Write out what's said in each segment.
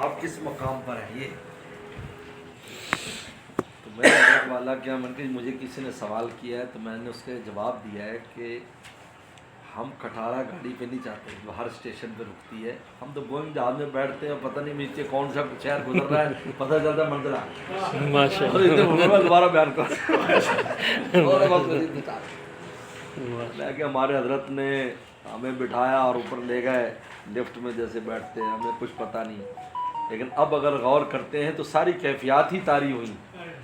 آپ کس مقام پر ہیں یہ؟ تو میں حضرت والا کیا من کہ مجھے کسی نے سوال کیا ہے تو میں نے اس کے جواب دیا ہے کہ ہم کھٹارا گاڑی پہ نہیں جاتے جو ہر اسٹیشن پہ رکتی ہے. ہم تو بوئنگ جہاز میں بیٹھتے ہیں اور پتہ نہیں نیچے کون سا شہر گزر رہا ہے پتہ چلتا ہے منزل آ گئی. ماشاءاللہ دوبارہ بیان کر میں کہ ہمارے حضرت نے ہمیں بٹھایا اور اوپر لے گئے لفٹ میں جیسے بیٹھتے ہیں, ہمیں کچھ پتہ نہیں. لیکن اب اگر غور کرتے ہیں تو ساری کیفیات ہی طاری ہوئی,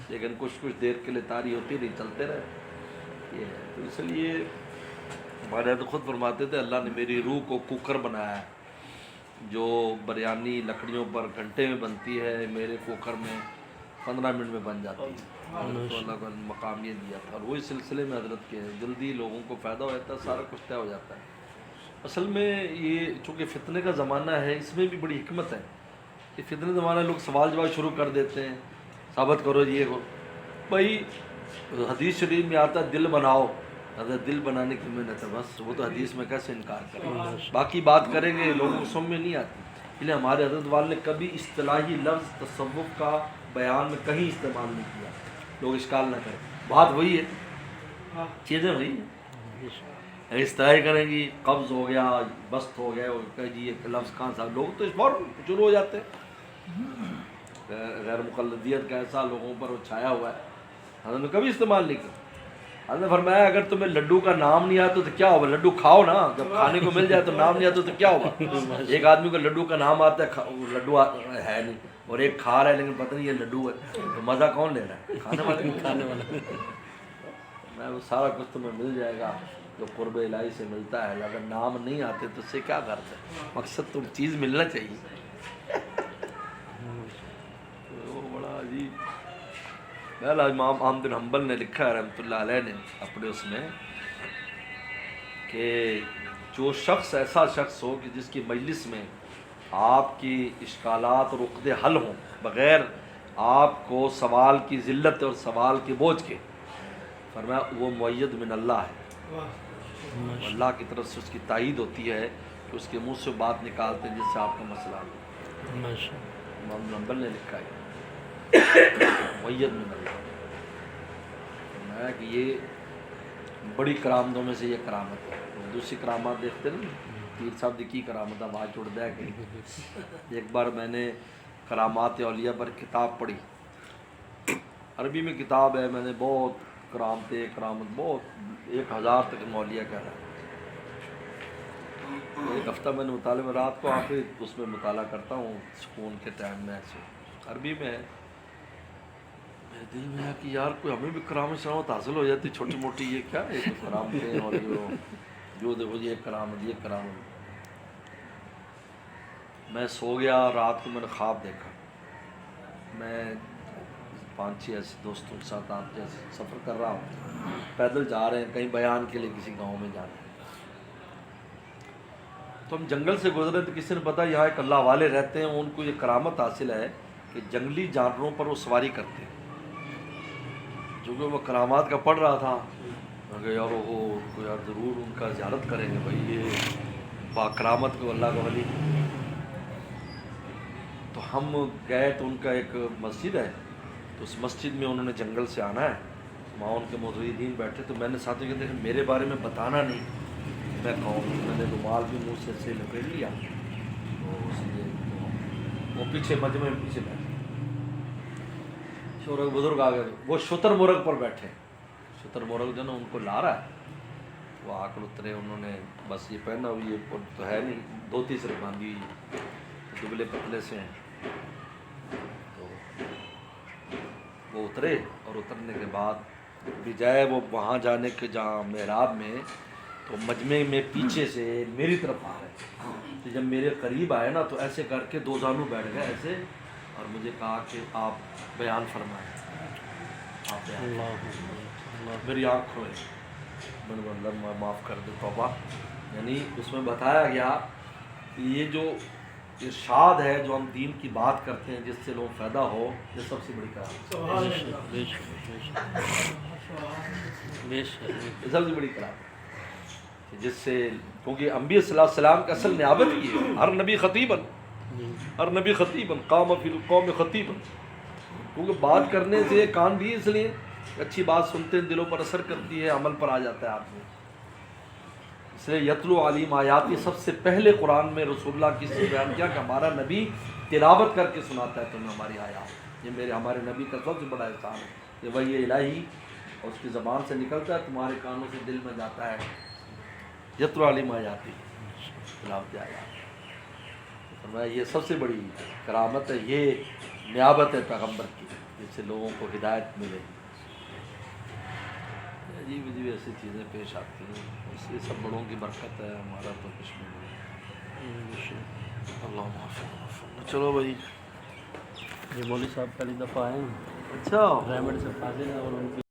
لیکن کچھ دیر کے لیے طاری ہوتی نہیں, چلتے رہے. یہ ہے تو اس لیے ہمارے حضرت خود فرماتے تھے اللہ نے میری روح کو کوکر بنایا ہے جو بریانی لکڑیوں پر گھنٹے میں بنتی ہے, میرے کوکر میں 15 منٹ میں بن جاتی ہے. تو اللہ کا مقام یہ دیا تھا, اور وہی سلسلے میں حضرت کے جلدی لوگوں کو فائدہ ہو جاتا ہے, سارا کچھ طے ہو جاتا ہے. اصل میں یہ چونکہ فتنے کا زمانہ ہے, اس میں بھی بڑی حکمت ہے. یہ فتنے زمانہ لوگ سوال جواب شروع کر دیتے ہیں, ثابت کرو یہ کو. بھائی حدیث شریف میں آتا ہے دل بناؤ, حضرت دل بنانے کی محنت ہے, بس وہ تو حدیث میں کیسے انکار کریں, باقی بات کریں گے لوگوں کو سمجھ میں نہیں آتی. اس لیے ہمارے حضرت والے نے کبھی اصطلاحی لفظ تصوف کا بیان میں کہیں استعمال نہیں کیا, لوگ اشکال نہ کریں. بات وہی ہے, چیزیں وہی ہیں. اصطلاحی کریں گی قبض ہو گیا بست ہو گیا کہ جی یہ لفظ کہاں سے, لوگ تو اس بار شروع ہو جاتے ہیں. غیر مقلدیت کا ایسا لوگوں پر وہ چھایا ہوا ہے, حضرت نے کبھی استعمال نہیں کیا. حضرت نے فرمایا اگر تمہیں لڈو کا نام نہیں آتا تو کیا ہوگا, لڈو کھاؤ نا, جب کھانے کو مل جائے تو نام نہیں آتا تو کیا ہوگا. ایک آدمی کو لڈو کا نام آتا ہے, لڈو ہے نہیں, اور ایک کھا رہا ہے لیکن پتہ نہیں یہ لڈو ہے, تو مزہ کون لے رہا ہے, کھانے والے. میں وہ سارا کچھ تمہیں مل جائے گا جو قرب الہی سے ملتا ہے. اگر نام نہیں آتے تو اس سے کیا کرتے, مقصد تو چیز ملنا چاہیے. وہ بڑا عجیب. امام احمد بن حنبل نے لکھا ہے رحمۃ اللہ علیہ نے اپنے اس میں کہ جو شخص ایسا شخص ہو کہ جس کی مجلس میں آپ کی اشکالات اور عقدے حل ہوں بغیر آپ کو سوال کی ذلت اور سوال کے بوجھ کے, فرمایا وہ مؤید من اللہ ہے. اللہ کی طرف سے اس کی تائید ہوتی ہے کہ اس کے منہ سے بات نکالتے ہیں جس سے آپ کا مسئلہ حل ہو. امام بن حنبل نے لکھا ہے مؤید من اللہ. فرمایا کہ یہ بڑی کرامتوں میں سے یہ کرامت ہے. دوسری کرامات دیکھتے نا, پیر صاحب دی کی کرامت آواز اڑ دیا کہ ایک بار میں نے کرامات اولیاء پر کتاب پڑھی, عربی میں کتاب ہے, میں نے بہت کرامت بہت 1000 تک اولیاء کہہ رہا ہے. ایک ہفتہ میں نے مطالعہ میں رات کو آ کے اس میں مطالعہ کرتا ہوں سکون کے ٹائم میں, ایسے عربی میں ہے. میرے دل میں ہے کہ یار کوئی ہمیں بھی کرامت حاصل ہو جاتی چھوٹی موٹی, یہ کیا ہے تو کرامتیں اور جو دیکھو یہ کرامت. میں سو گیا, رات کو میں نے خواب دیکھا, میں 5-6 ایسے دوستوں کے ساتھ آپ جیسے سفر کر رہا ہوں, پیدل جا رہے ہیں کہیں بیان کے لیے کسی گاؤں میں جا رہے ہیں. تو ہم جنگل سے گزرے تو کسی نے بتایا یہاں ایک اللہ والے رہتے ہیں, ان کو یہ کرامت حاصل ہے کہ جنگلی جانوروں پر وہ سواری کرتے ہیں. چونکہ وہ کرامات کا پڑھ رہا تھا, میں کہ یار وہ یار ضرور ان کا زیارت کریں گے بھائی, یہ با کرامت کو اللہ کا ولی. تو ہم گئے تو ان کا ایک مسجد ہے, تو اس مسجد میں انہوں نے جنگل سے آنا ہے, وہاں ان کے مریدین بیٹھے. تو میں نے ساتھیوں کو دیکھا میرے بارے میں بتانا نہیں میں کہوں, میں نے رومال بھی منہ سے لپیٹ لیا, تو اس لیے وہ پیچھے مجمع میں پیچھے بیٹھے. شورک بزرگ آ گئے, وہ شتر مرغ پر بیٹھے, شتر مرغ جو نا ان کو لا رہا ہے, وہ آ کر اترے. انہوں نے بس یہ پہنا ہوئی یہ تو ہے نہیں, دھوتی صرف باندھی ہوئی, دبلے پتلے سے ہیں. تو وہ اترے, اور اترنے کے بعد بجائے وہ وہاں جانے کے جہاں محراب میں, تو مجمع میں پیچھے سے میری طرف آ رہے. تو جب میرے قریب آئے نا تو ایسے کر کے 2 زانو بیٹھ گئے ایسے, اور مجھے کہا کہ آپ بیان فرمائیں, آپ بیان. میری آنکھ کھوئے, میں نے اللہ معاف کر دے توبہ. یعنی اس میں بتایا گیا کہ یہ جو ارشاد ہے جو ہم دین کی بات کرتے ہیں جس سے لوگ فائدہ ہو, یہ سب سے بڑی کرامت ہے. سب سے بڑی کرامت جس سے, کیونکہ انبیاء صلی اللہ علیہ وسلم کا اصل نیابت ہی ہے, ہر نبی خطیباً, ہر نبی خطیباً قام فی القوم خطیباً، کیونکہ بات کرنے سے کان بھی اس لیے اچھی بات سنتے ہیں، دلوں پر اثر کرتی ہے، عمل پر آ جاتا ہے آدمی. اس لیے یتلو علیم آیاتی، سب سے پہلے قرآن میں رسول اللہ کی سے بیان کیا کہ ہمارا نبی تلاوت کر کے سناتا ہے تمہیں ہماری آیات. یہ ہمارے نبی کا سب سے بڑا احسان ہے کہ وہی الہی اور اس کی زبان سے نکلتا ہے، تمہارے کانوں سے دل میں جاتا ہے. یتلو علیم آیاتی، تلاوت آیات. فرمایا یہ سب سے بڑی کرامت ہے، یہ نیابت ہے پیغمبر کی، جس سے لوگوں کو ہدایت ملے. عجیب عجیب ایسی چیزیں پیش آتی ہیں، اس لیے سب بڑوں کی برکت ہے، ہمارا تو کچھ نہیں. اللہ معاف. چلو بھائی، یہ مولوی صاحب پہلی دفعہ آئے ہیں، اچھا ریمنڈ سے فاضل ہیں اور ان کی